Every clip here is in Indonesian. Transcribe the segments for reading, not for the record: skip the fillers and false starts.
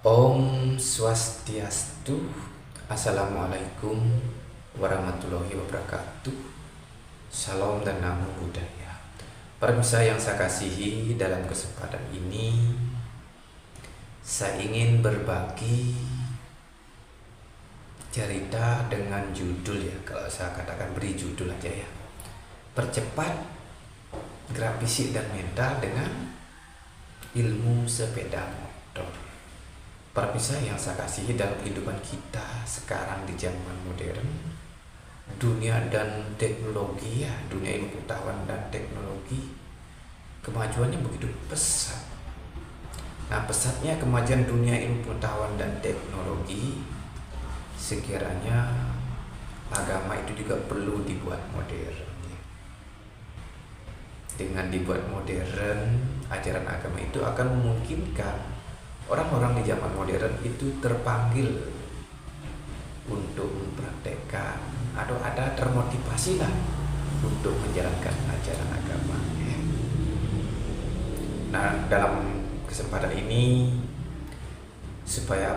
Om Swastiastu. Assalamualaikum warahmatullahi wabarakatuh. Salam dan namo Buddhaya. Para pemirsa yang saya kasihi, dalam kesempatan ini saya ingin berbagi cerita dengan judul, ya kalau saya katakan beri judul aja ya, percepat gerak fisik dan mental dengan ilmu sepeda motor. Para pemirsa yang saya kasihi, dalam kehidupan kita sekarang di zaman modern, dunia dan teknologi ya, dunia ilmu pengetahuan dan teknologi, kemajuannya begitu pesat. Nah, pesatnya kemajuan dunia ilmu pengetahuan dan teknologi, sekiranya agama itu juga perlu dibuat modern. Dengan dibuat modern, ajaran agama itu akan memungkinkan orang-orang di zaman modern itu terpanggil untuk mempraktekkan atau ada termotivasi lah untuk menjalankan ajaran agama. Nah, dalam kesempatan ini supaya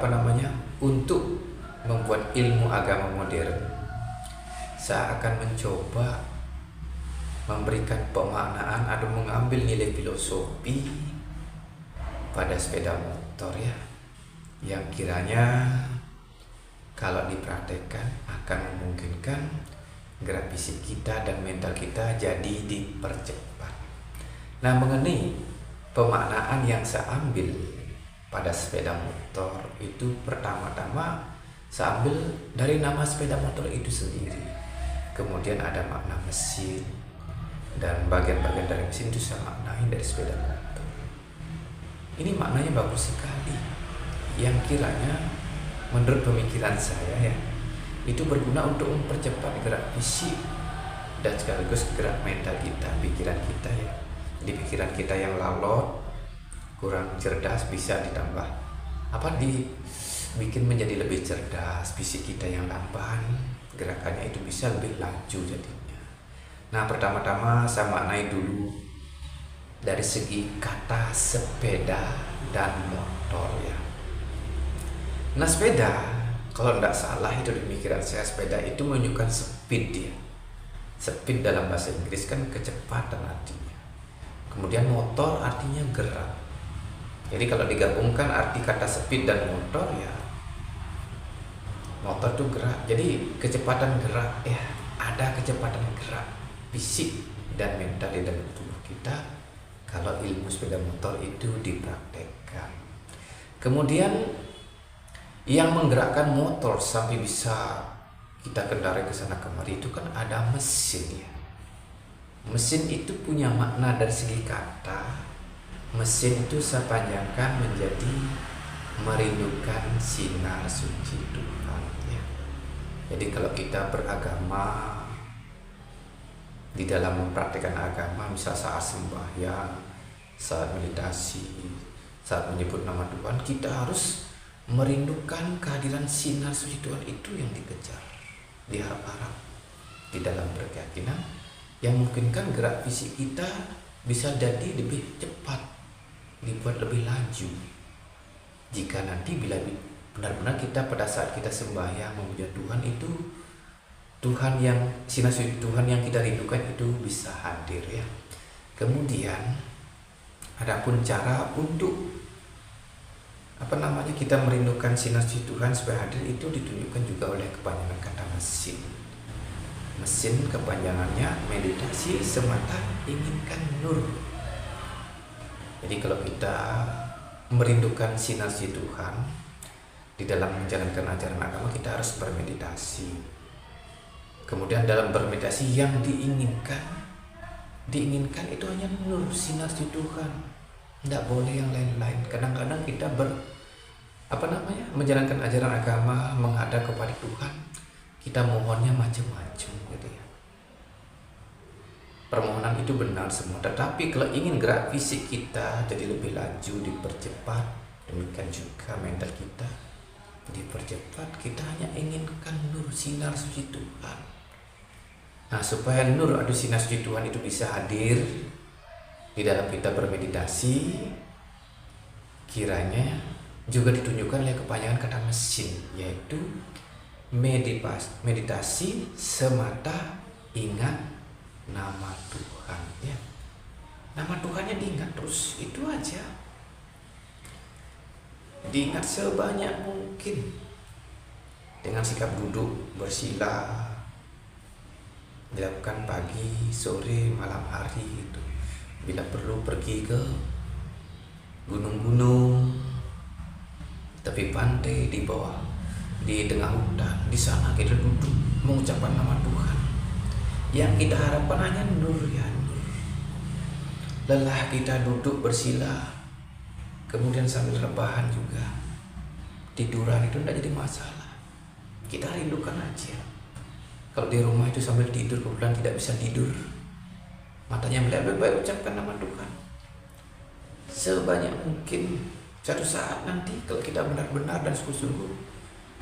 untuk membuat ilmu agama modern, saya akan mencoba memberikan pemaknaan atau mengambil nilai filosofi pada sepeda motor ya, yang kiranya kalau dipraktekkan akan memungkinkan gerak fisik kita dan mental kita jadi dipercepat. Nah, mengenai pemaknaan yang saya ambil pada sepeda motor itu, pertama-tama saya ambil dari nama sepeda motor itu sendiri, kemudian ada makna mesin dan bagian-bagian dari mesin itu saya maknai dari sepeda motor. Ini maknanya bagus sekali, yang kiranya menurut pemikiran saya ya, itu berguna untuk mempercepat gerak fisik dan sekaligus gerak mental kita, pikiran kita ya. Di pikiran kita yang lalot, kurang cerdas, bisa ditambah dibikin menjadi lebih cerdas. Fisik kita yang lamban, gerakannya itu bisa lebih laju jadinya. Nah, pertama-tama saya maknai dulu dari segi kata sepeda dan motor ya. Nah, sepeda kalau tidak salah itu di pikiran saya, sepeda itu menunjukkan speed ya. Speed dalam bahasa Inggris kan kecepatan artinya. Kemudian motor artinya gerak. Jadi kalau digabungkan arti kata speed dan motor ya, motor itu gerak. Jadi kecepatan gerak ya, ada kecepatan gerak fisik dan mental di dalam tubuh kita kalau ilmu sepeda motor itu dipraktekkan. Kemudian yang menggerakkan motor sampai bisa kita kendarai ke sana kemari itu kan ada mesin ya. Mesin itu punya makna dari segi kata. Mesin itu saya panjangkan menjadi merindukan sinar suci Tuhan ya. Jadi kalau kita beragama, di dalam mempraktikkan agama, misal saat sembahyang, saat meditasi, saat menyebut nama Tuhan, kita harus merindukan kehadiran sinar suci Tuhan itu yang dikejar, diharap-harap di dalam berkeyakinan yang memungkinkan gerak fisik kita bisa jadi lebih cepat, dibuat lebih laju. Jika nanti bila benar-benar kita pada saat kita sembahyang memuja Tuhan itu, Tuhan yang sinar suci Tuhan yang kita rindukan itu bisa hadir ya. Kemudian adapun cara untuk kita merindukan sinar suci Tuhan supaya hadir itu ditunjukkan juga oleh kepanjangan kata mesin. Mesin kepanjangannya meditasi semata inginkan nur. Jadi kalau kita merindukan sinar suci Tuhan di dalam menjalankan ajaran agama, kita harus bermeditasi. Kemudian dalam bermeditasi yang diinginkan itu hanya nur, sinar suci Tuhan. Tidak boleh yang lain-lain. Kadang-kadang kita menjalankan ajaran agama, menghadap kepada Tuhan, kita mohonnya macam-macam gitu ya. Permohonan itu benar semua, tetapi kalau ingin gerak fisik kita jadi lebih laju, dipercepat, demikian juga mental kita dipercepat, kita hanya inginkan nur, sinar suci Tuhan. Nah, supaya nur atau sinar suci Tuhan itu bisa hadir di dalam kita bermeditasi, kiranya juga ditunjukkan oleh kepanjangan kata mesin, yaitu meditasi semata ingat nama Tuhan, ya. Nama Tuhannya diingat terus, itu aja. Diingat sebanyak mungkin dengan sikap duduk bersila, dilakukan pagi, sore, malam hari itu. Bila perlu pergi ke gunung-gunung, tepi pantai, di bawah, di tengah hutan, di sana kita duduk mengucapkan nama Tuhan. Yang kita harapkan hanya nur, ya nur. Lelah kita duduk bersila, kemudian sambil rebahan juga, tiduran itu tidak jadi masalah. Kita rindukan aja. Kalau di rumah itu sambil tidur kemudian tidak bisa tidur, matanya melihat, baik ucapkan nama Tuhan sebanyak mungkin. Suatu saat nanti kalau kita benar-benar dan sungguh-sungguh,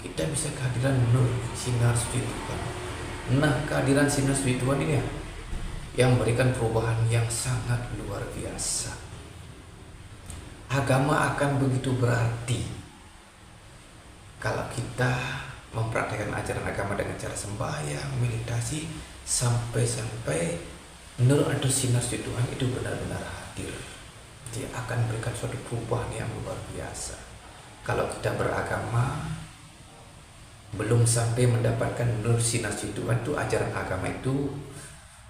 kita bisa kehadiran nur sinar suci Tuhan. Nah, kehadiran sinar suci Tuhan ini ya, yang memberikan perubahan yang sangat luar biasa. Agama akan begitu berarti kalau kita mempraktikkan ajaran agama dengan cara sembahyang, meditasi, sampai nur atau sinar suci Tuhan itu benar-benar hadir. Dia akan memberikan suatu perubahan yang luar biasa. Kalau kita beragama belum sampai mendapatkan nur sinar suci Tuhan, itu ajaran agama itu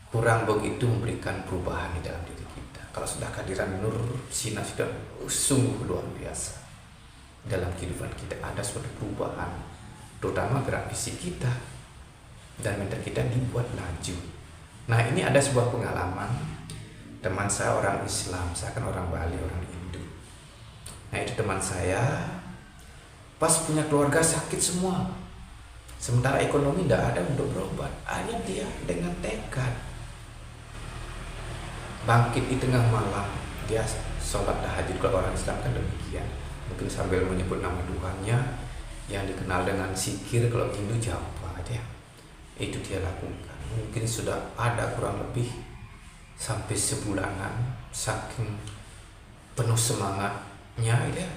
kurang begitu memberikan perubahan di dalam diri kita. Kalau sudah kehadiran nur sinar suci Tuhan, sungguh luar biasa. Dalam kehidupan kita ada suatu perubahan, terutama gerak fisik kita dan mental kita dibuat laju. Nah, ini ada sebuah pengalaman. Teman saya orang Islam, saya kan orang Bali, orang Hindu. Nah, itu teman saya pas punya keluarga sakit semua, sementara ekonomi tidak ada untuk berobat. Akhirnya dia dengan tekad bangkit di tengah malam, dia sholat tahajud. Kalau orang Islam kan demikian, mungkin sambil menyebut nama Tuhannya yang dikenal dengan zikir. Kalau Hindu japa aja, itu dia lakukan. Mungkin sudah ada kurang lebih sampai sebulanan, saking penuh semangatnya ya.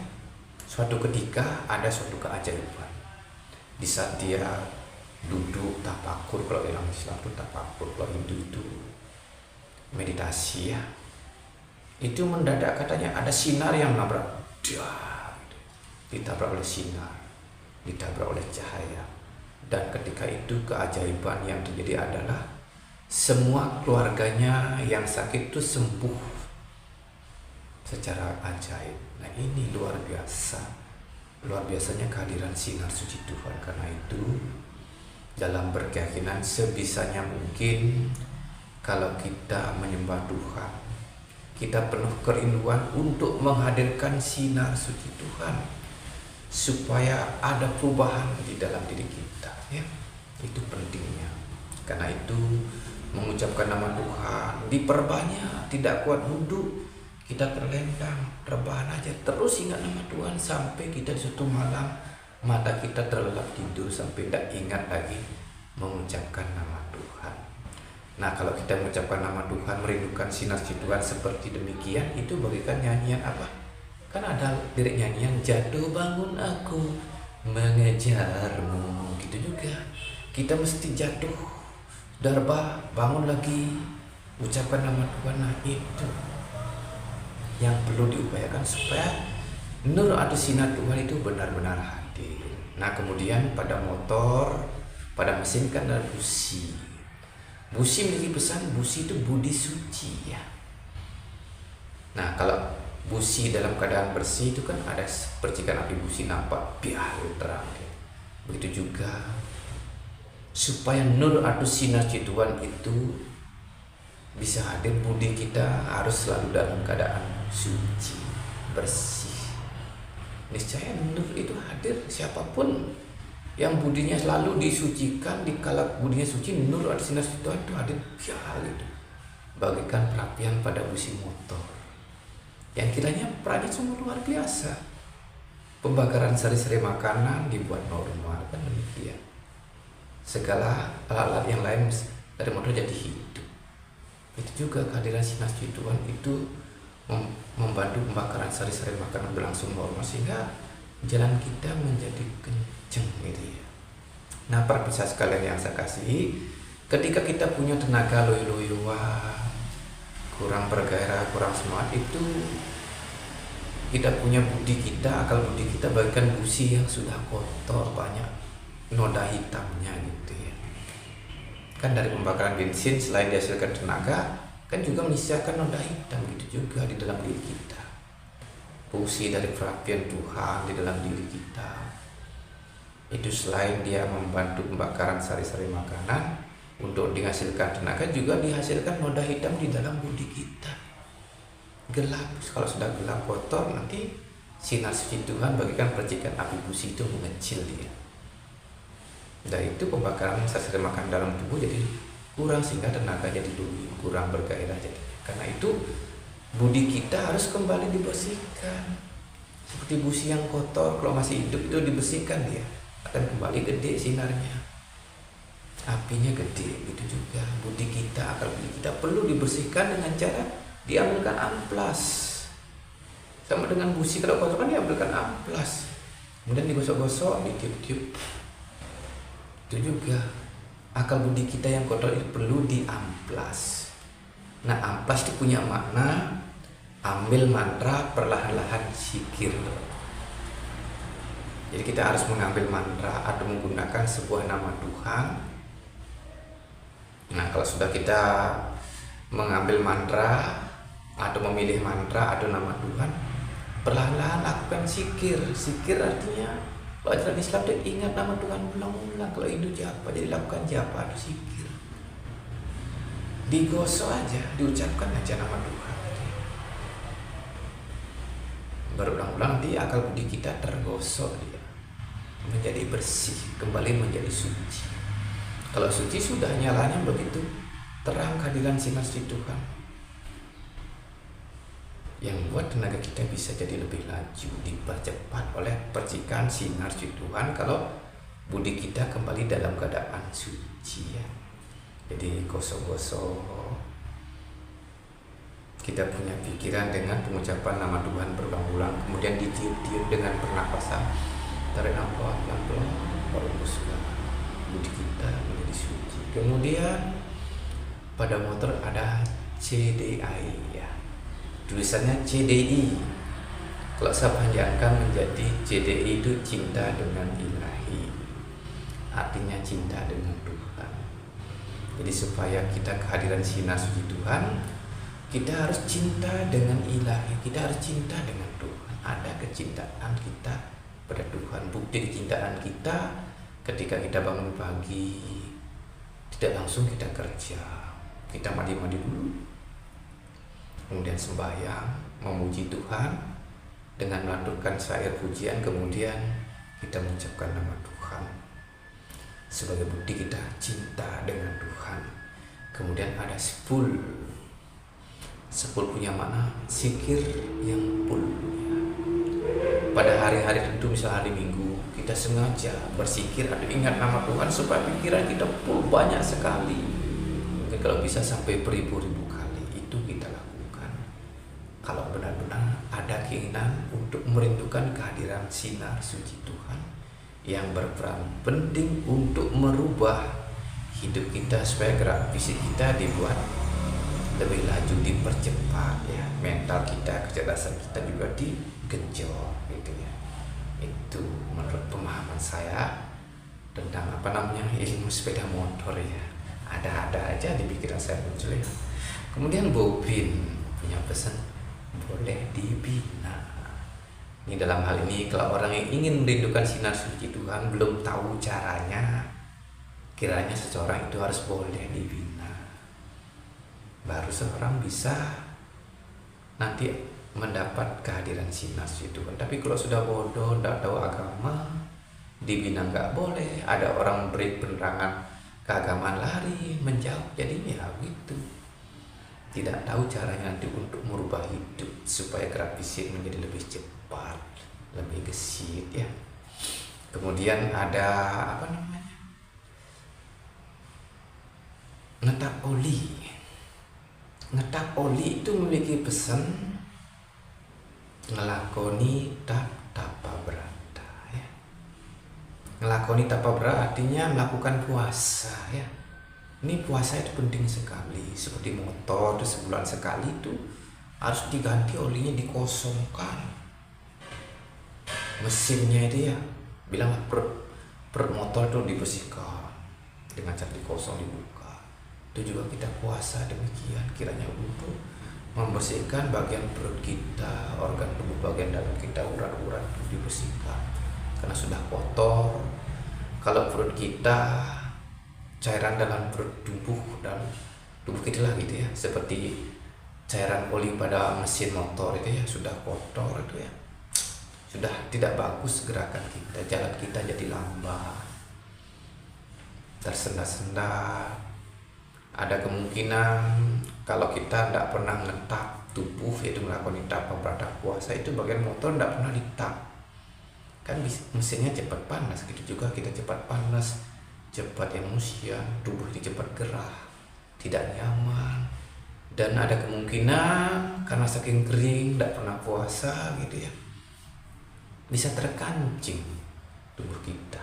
Suatu ketika ada suatu keajaiban. Di saat dia duduk tafakur, kalau dalam Islam itu tafakur, kalau Hindu itu meditasi ya, itu mendadak katanya ada sinar yang menabrak dia, ditabrak oleh sinar, ditabrak oleh cahaya. Dan ketika itu keajaiban yang terjadi adalah semua keluarganya yang sakit itu sembuh secara ajaib. Nah, ini luar biasa. Luar biasanya kehadiran sinar suci Tuhan. Karena itu dalam berkeyakinan sebisanya mungkin kalau kita menyembah Tuhan, kita penuh kerinduan untuk menghadirkan sinar suci Tuhan supaya ada perubahan di dalam diri kita, ya. Itu pentingnya. Karena itu mengucapkan nama Tuhan diperbanyak, tidak kuat duduk, kita terlentang, rebahan aja, terus ingat nama Tuhan sampai kita di suatu malam mata kita terlelap tidur sampai tidak ingat lagi mengucapkan nama Tuhan. Nah, kalau kita mengucapkan nama Tuhan, merindukan sinar suci Tuhan seperti demikian, itu bagaikan nyanyian apa? Kan ada lirik nyanyian, jatuh bangun aku mengejarmu, gitu juga. Kita mesti jatuh, darba, bangun lagi, ucapkan nama Tuhan. Nah, itu yang perlu diupayakan supaya nur atau sinar Tuhan itu benar-benar hadir. Nah, kemudian pada motor, pada mesin kan ada busi. Busi memiliki pesan, busi itu budi suci ya. Nah, kalau busi dalam keadaan bersih itu kan ada percikan api busi nampak biar terang ya. Begitu juga supaya nur atau sinar Tuhan itu bisa hadir, budi kita harus selalu dalam keadaan suci, bersih. Niscaya nur itu hadir. Siapapun yang budinya selalu disucikan, dikala budinya suci, nur atau sinar Tuhan itu hadir biar gitu. Bagikan perapian pada busi motor yang kiranya perannya sungguh luar biasa. Pembakaran sari-sari makanan dibuat normal, kan demikian. Segala alat-alat yang lain dari motor jadi hidup. Itu juga kehadiran sinar Tuhan itu membantu pembakaran sari-sari makanan berlangsung normal, sehingga jalan kita menjadi kenceng gitu ya. Nah, para pemirsa sekalian yang saya kasihi, ketika kita punya tenaga loyo-loyoan, kurang bergairah, kurang semangat, itu kita punya budi kita, akal budi kita bagaikan busi yang sudah kotor, banyak noda hitamnya gitu ya. Kan dari pembakaran bensin selain dihasilkan tenaga, kan juga menyisakan noda hitam gitu juga di dalam diri kita. Busi dari perapian Tuhan di dalam diri kita itu selain dia membantu pembakaran sari-sari makanan untuk dihasilkan tenaga, juga dihasilkan noda hitam di dalam budi kita. Gelap, kalau sudah gelap kotor, nanti sinar suci Tuhan bagikan percikan api busi itu mengecil dia. Dan itu pembakaran sari-sari makanan dalam tubuh jadi kurang, sehingga tenaga jadi kurang bergairah jadi. Karena itu budi kita harus kembali dibersihkan. Seperti busi yang kotor, kalau masih hidup itu dibersihkan, dia akan kembali gede sinarnya, apinya gede. Gitu juga budi kita, akal budi kita perlu dibersihkan dengan cara diambilkan amplas. Sama dengan busi, kalau kotor kan diambilkan amplas, kemudian digosok-gosok, ditiup-tiup. Itu juga akal budi kita yang kotor itu perlu diamplas. Nah, amplas itu punya makna ambil mantra perlahan-lahan zikir. Jadi kita harus mengambil mantra atau menggunakan sebuah nama Tuhan. Nah, kalau sudah kita mengambil mantra atau memilih mantra atau nama Tuhan, perlahan-lahan lakukan zikir. Zikir artinya kalau ajaran Islam itu ingat nama Tuhan ulang-ulang. Kalau Hindu japa, jadi lakukan japa atau zikir. Digosok aja, diucapkan aja nama Tuhan. Berulang-ulang di akal budi kita tergosok dia, menjadi bersih, kembali menjadi suci. Kalau suci sudah nyalanya begitu terang kehadiran sinar suci Tuhan yang buat tenaga kita bisa jadi lebih laju, dipercepat oleh percikan sinar suci Tuhan kalau budi kita kembali dalam keadaan suci ya. Jadi gosok-gosok, kita punya pikiran dengan pengucapan nama Tuhan berulang-ulang, kemudian ditiup-tiup dengan pernapasan. Tarik nafas pelan-pelan, baru hembuskan. Budi kita menjadi suci. Kemudian pada motor ada CDI ya, tulisannya CDI. Kalau saya panjangkan menjadi CDI itu cinta dengan ilahi, artinya cinta dengan Tuhan. Jadi supaya kita kehadiran sinar suci Tuhan, kita harus cinta dengan ilahi, kita harus cinta dengan Tuhan. Ada kecintaan kita pada Tuhan. Bukti kecintaan kita ketika kita bangun pagi, tidak langsung kita kerja, kita mandi-mandi dulu, kemudian sembahyang, memuji Tuhan dengan melanturkan syair pujian, kemudian kita mengucapkan nama Tuhan sebagai bukti kita cinta dengan Tuhan. Kemudian ada sepul punya makna zikir yang full ya. Pada hari-hari tentu, misal hari Minggu, kita sengaja berzikir atau ingat nama Tuhan supaya pikiran kita full banyak sekali. Mungkin kalau bisa sampai beribu-ribu kali itu kita lakukan. Kalau benar-benar ada keinginan untuk merindukan kehadiran sinar suci Tuhan yang berperan penting untuk merubah hidup kita supaya gerak fisik kita dibuat lebih laju, dipercepat ya, mental kita, kecerdasan kita juga digenjot gitu ya. Itu menurut pemahaman saya tentang ilmu sepeda motor ya. Ada-ada aja di pikiran saya muncul ya. Kemudian Bobin punya pesan, boleh dibina. Ini dalam hal ini kalau orang yang ingin merindukan sinar suci Tuhan belum tahu caranya, kiranya seseorang itu harus boleh dibina. Baru seorang bisa nanti mendapat kehadiran sinar suci Tuhan. Tapi kalau sudah bodoh, tidak tahu agama, dibina nggak boleh. Ada orang beri penerangan keagamaan, lari menjauh, jadinya gitu. Tidak tahu caranya nanti untuk merubah hidup supaya gerak fisik menjadi lebih cepat, lebih gesit ya. Kemudian ada ngetap oli. Ngetap oli itu memiliki pesan ngelakoni tap tapa berata. Lakoni tapa berat artinya melakukan puasa ya. Ini puasa itu penting sekali. Seperti motor itu sebulan sekali itu harus diganti olinya, dikosongkan mesinnya itu ya. Bilang perut motor itu dibersihkan dengan cara dikosong, dibuka. Itu juga kita puasa demikian, kiranya untuk membersihkan bagian perut kita, organ tubuh bagian dalam kita, urat-urat itu dibersihkan karena sudah kotor. Kalau perut kita, cairan dalam perut tubuh dan tubuh kita lah gitu ya, seperti cairan oli pada mesin motor itu ya, sudah kotor itu ya, sudah tidak bagus gerakan kita, jalan kita jadi lambat, tersendat-sendat. Ada kemungkinan kalau kita tidak pernah ngetap tubuh, yaitu melakukan tap pemberantas puasa, itu bagian motor tidak pernah ditap, kan mesinnya cepat panas. Gitu juga kita cepat panas, cepat emosian, tubuh ini cepat gerah, tidak nyaman. Dan ada kemungkinan karena saking kering, tidak pernah puasa gitu ya, bisa terkancing tubuh kita.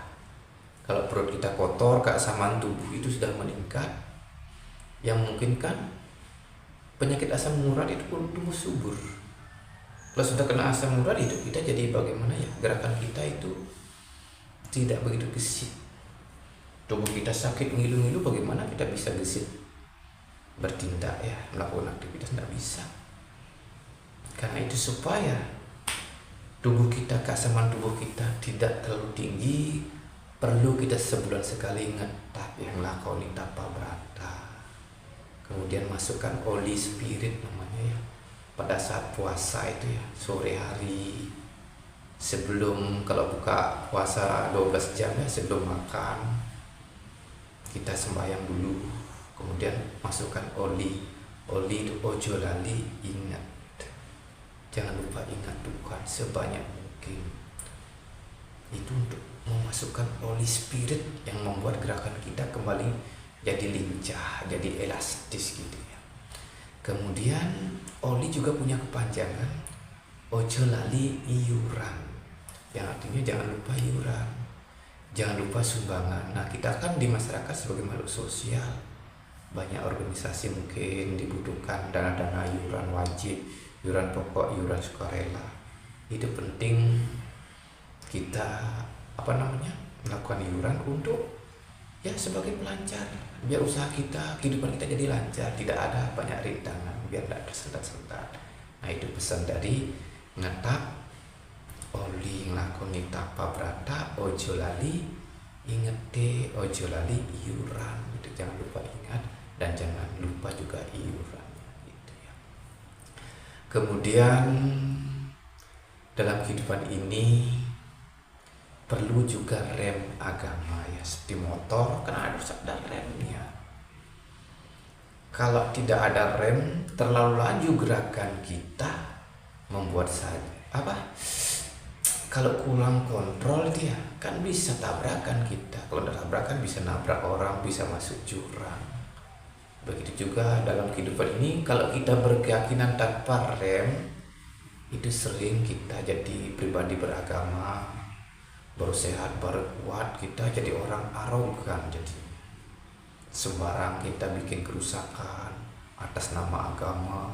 Kalau perut kita kotor, keasaman tubuh itu sudah meningkat, yang memungkinkan penyakit asam urat itu tumbuh subur. Kalau sudah kena asam urat itu kita jadi bagaimana ya, gerakan kita itu tidak begitu gesit. Tubuh kita sakit ngilu-ngilu, bagaimana kita bisa gesit bertindak ya, melakukan aktivitas, tidak bisa. Karena itu supaya tubuh kita, keasaman tubuh kita tidak terlalu tinggi, perlu kita sebulan sekali ngetap yang lakoni tapa brata. Kemudian masukkan oli spirit namanya ya, pada saat puasa itu ya, sore hari sebelum, kalau buka puasa 12 jam ya, sebelum makan kita sembahyang dulu, kemudian masukkan oli itu ojo lali, ingat, jangan lupa ingat Tuhan sebanyak mungkin. Itu untuk memasukkan oli spirit yang membuat gerakan kita kembali jadi lincah, jadi elastis gitu ya. Kemudian oli juga punya kepanjangan ojo lali iuran, yang artinya jangan lupa iuran, jangan lupa sumbangan. Nah, kita kan di masyarakat sebagai makhluk sosial, banyak organisasi mungkin dibutuhkan dana-dana iuran wajib, iuran pokok, iuran sukarela. Itu penting kita melakukan iuran untuk ya sebagai pelancar, biar usaha kita, kehidupan kita jadi lancar, tidak ada banyak rintangan, biar tidak tersendat-sendat. Nah, itu pesan dari ngetap oli nglakoni tapa brata ojo lali, inget deh ojo lali iuran gitu. Jangan lupa ingat dan jangan lupa juga iuran gitu ya. Kemudian dalam kehidupan ini perlu juga rem agama ya, seperti motor kan harus ada remnya. Kalau tidak ada rem, terlalu laju gerakan kita, membuat saja kalau kurang kontrol dia kan bisa tabrakan kita. Kalau ada tabrakan bisa nabrak orang, bisa masuk jurang. Begitu juga dalam kehidupan ini, kalau kita berkeyakinan tanpa rem, itu sering kita jadi pribadi beragama, baru sehat, baru kuat, kita jadi orang arogan, jadi sembarang kita bikin kerusakan atas nama agama,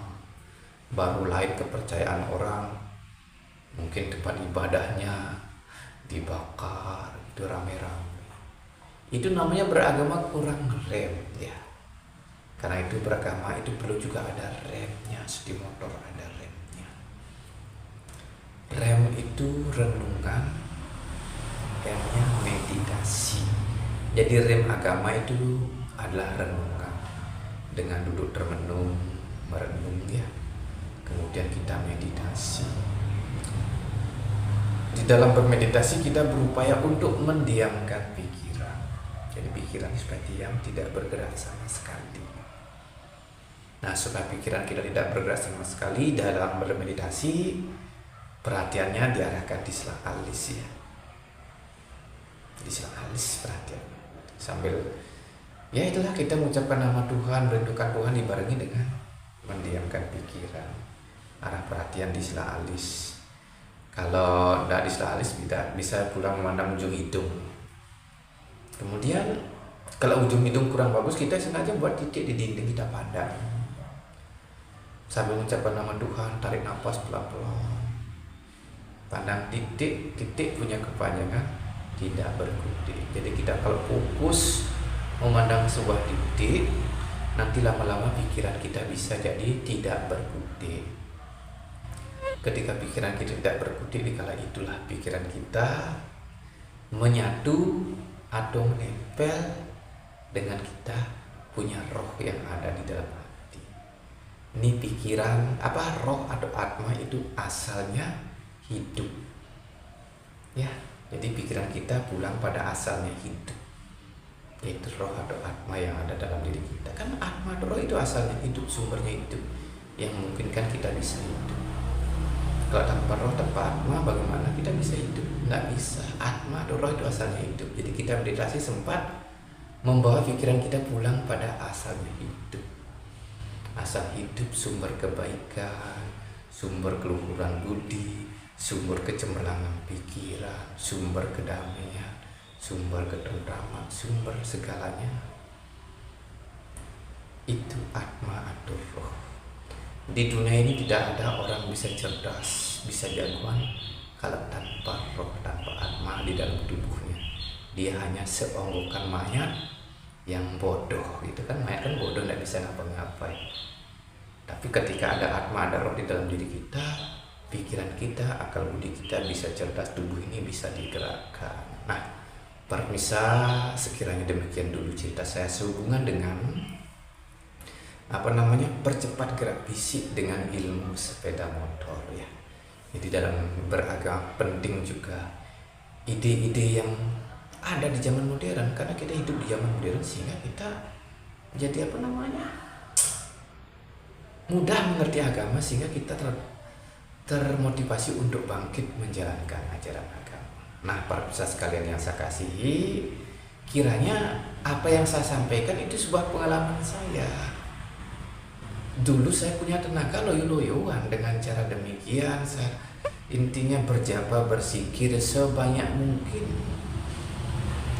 baru lain kepercayaan orang, mungkin tempat ibadahnya dibakar, itu rame-rame. Itu namanya beragama kurang rem ya. Karena itu beragama itu perlu juga ada remnya, seperti motor ada remnya. Rem itu renungan, remnya meditasi. Jadi rem agama itu adalah renungan, dengan duduk termenung, merenung ya. Kemudian kita meditasi. Di dalam bermeditasi kita berupaya untuk mendiamkan pikiran. Jadi pikiran supaya diam, tidak bergerak sama sekali. Nah, supaya pikiran kita tidak bergerak sama sekali dalam bermeditasi, perhatiannya diarahkan di selang alis ya. Di selang alis perhatian, sambil ya itulah kita mengucapkan nama Tuhan, merindukan Tuhan, dibarengi dengan mendiamkan pikiran, arah perhatian di selang alis. Kalau tidak di selang alis, bisa pulang memandang ujung hidung, Kemudian kalau ujung hidung kurang bagus, kita sengaja buat titik di dinding, kita pandang sambil mengucapkan nama Tuhan, tarik nafas pelan-pelan, pandang titik, titik punya kepanjangan tidak berkutik. Jadi kita kalau fokus memandang sebuah titik, nanti lama-lama pikiran kita bisa jadi tidak berkutik. Ketika pikiran kita tidak berkutik, dikala itulah pikiran kita menyatu atau menempel dengan kita punya roh yang ada di dalam hati. Ini pikiran roh atau atma itu asalnya hidup. Ya, jadi pikiran kita pulang pada asalnya hidup, yaitu roh atau atma yang ada dalam diri kita. Kan atma atau roh itu asalnya hidup, sumbernya hidup, yang memungkinkan kita bisa hidup. Kalau tanpa roh, tanpa atma, bagaimana kita bisa hidup? Nggak bisa. Atma atau roh itu asalnya hidup. Jadi kita meditasi sempat membawa pikiran kita pulang pada asalnya hidup. Asal hidup, sumber kebaikan, sumber keluhuran budi, sumber kecemerlangan pikiran, sumber kedamaian, sumber ketentraman, sumber segalanya. Itu atma atau roh. Di dunia ini tidak ada orang bisa cerdas, bisa jagoan kalau tanpa roh, tanpa atma di dalam tubuhnya. Dia hanya seonggokan mayat yang bodoh, gitu kan. Mayat kan bodoh, tidak bisa ngapa-ngapain. Tapi ketika ada atma, ada roh di dalam diri kita, pikiran kita, akal budi kita bisa cerdas, tubuh ini bisa digerakkan. Nah, permisa, sekiranya demikian dulu cerita saya sehubungan dengan percepat gerak fisik dengan ilmu sepeda motor ya. Jadi dalam beragama penting juga ide-ide yang ada di zaman modern, karena kita hidup di zaman modern sehingga kita jadi mudah mengerti agama, sehingga kita termotivasi untuk bangkit menjalankan ajaran agama. Nah, para pemirsa sekalian yang saya kasihi, kiranya apa yang saya sampaikan itu sebuah pengalaman saya. Dulu saya punya tenaga loyo-loyoan, dengan cara demikian saya intinya berjapa berzikir sebanyak mungkin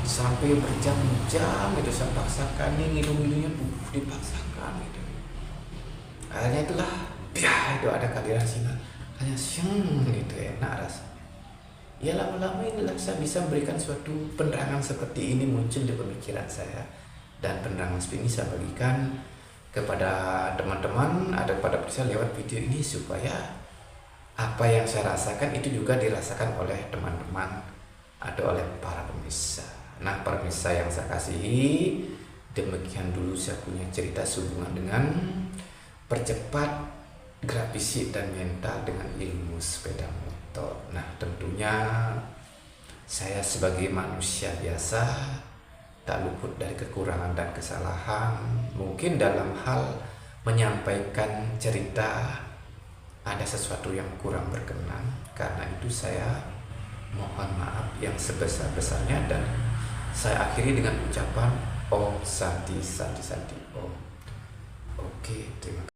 sampai berjam-jam itu saya paksakan, ngilu-ngilunya dipaksakan gitu. Akhirnya itulah itu ada kaliran singa hanya gitu enak rasanya. Ya lama-lama inilah saya bisa memberikan suatu penerangan seperti ini muncul di pemikiran saya, dan penerangan seperti ini saya bagikan kepada teman-teman atau kepada pemirsa lewat video ini, supaya apa yang saya rasakan itu juga dirasakan oleh teman-teman atau oleh para pemirsa. Nah, para pemirsa yang saya kasihi, demikian dulu saya punya cerita sehubungan dengan percepat gerak fisik dan mental dengan ilmu sepeda motor. Nah, tentunya saya sebagai manusia biasa tak luput dari kekurangan dan kesalahan. Mungkin dalam hal menyampaikan cerita ada sesuatu yang kurang berkenan, karena itu saya mohon maaf yang sebesar-besarnya, dan saya akhiri dengan ucapan Om Santi Santi Santi Om. Oke, terima kasih.